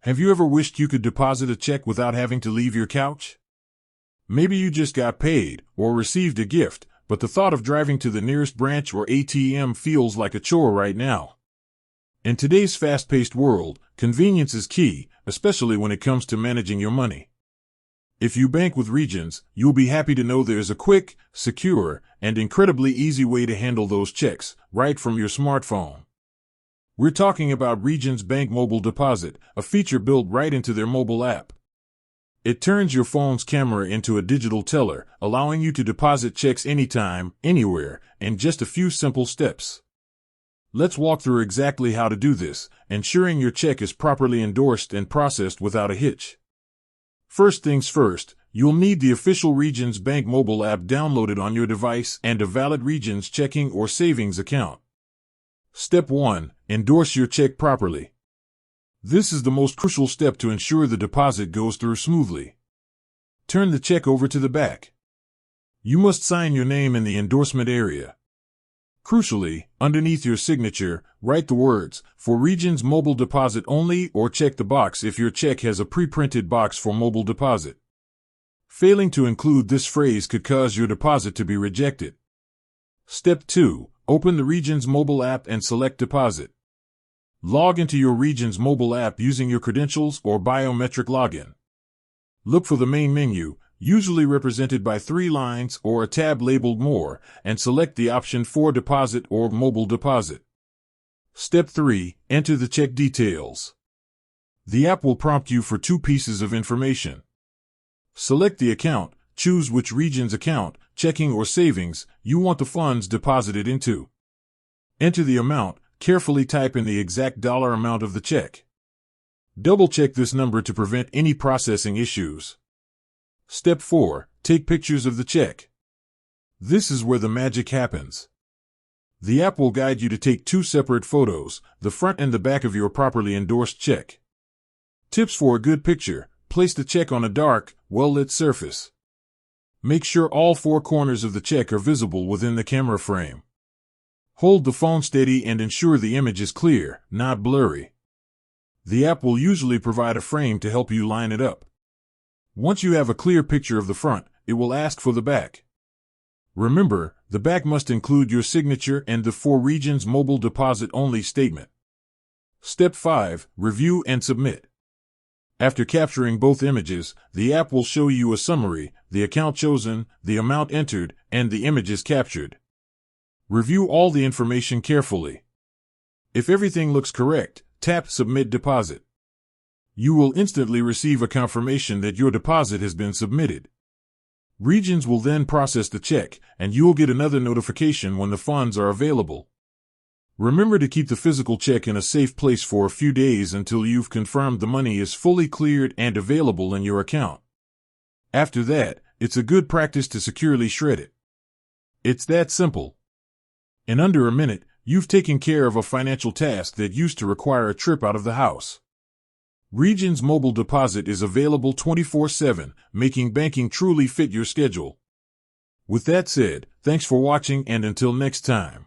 Have you ever wished you could deposit a check without having to leave your couch? Maybe you just got paid or received a gift, but the thought of driving to the nearest branch or ATM feels like a chore right now. In today's fast-paced world, convenience is key, especially when it comes to managing your money. If you bank with Regions, you'll be happy to know there's a quick, secure, and incredibly easy way to handle those checks, right from your smartphone. We're talking about Regions Bank Mobile Deposit, a feature built right into their mobile app. It turns your phone's camera into a digital teller, allowing you to deposit checks anytime, anywhere, in just a few simple steps. Let's walk through exactly how to do this, ensuring your check is properly endorsed and processed without a hitch. First things first, you'll need the official Regions Bank mobile app downloaded on your device and a valid Regions checking or savings account. Step 1. Endorse your check properly. This is the most crucial step to ensure the deposit goes through smoothly. Turn the check over to the back. You must sign your name in the endorsement area. Crucially, underneath your signature, write the words, "For Regions Mobile Deposit Only," or check the box if your check has a pre-printed box for mobile deposit. Failing to include this phrase could cause your deposit to be rejected. Step 2. Open the Regions mobile app and select Deposit. Log into your Regions mobile app using your credentials or biometric login. Look for the main menu, usually represented by 3 lines or a tab labeled More, and select the option for Deposit or Mobile Deposit. Step 3. Enter the check details. The app will prompt you for 2 pieces of information. Select the account, choose which Regions account, checking or savings, you want the funds deposited into. Enter the amount. Carefully type in the exact dollar amount of the check. Double-check this number to prevent any processing issues. Step 4. Take pictures of the check. This is where the magic happens. The app will guide you to take 2 separate photos, the front and the back of your properly endorsed check. Tips for a good picture: place the check on a dark, well-lit surface. Make sure all 4 corners of the check are visible within the camera frame. Hold the phone steady and ensure the image is clear, not blurry. The app will usually provide a frame to help you line it up. Once you have a clear picture of the front, it will ask for the back. Remember, the back must include your signature and the For Regions Mobile Deposit Only statement. Step 5. Review and submit. After capturing both images, the app will show you a summary, the account chosen, the amount entered, and the images captured. Review all the information carefully. If everything looks correct, tap Submit Deposit. You will instantly receive a confirmation that your deposit has been submitted. Regions will then process the check, and you will get another notification when the funds are available. Remember to keep the physical check in a safe place for a few days until you've confirmed the money is fully cleared and available in your account. After that, it's a good practice to securely shred it. It's that simple. In under a minute, you've taken care of a financial task that used to require a trip out of the house. Regions Mobile Deposit is available 24/7, making banking truly fit your schedule. With that said, thanks for watching, and until next time.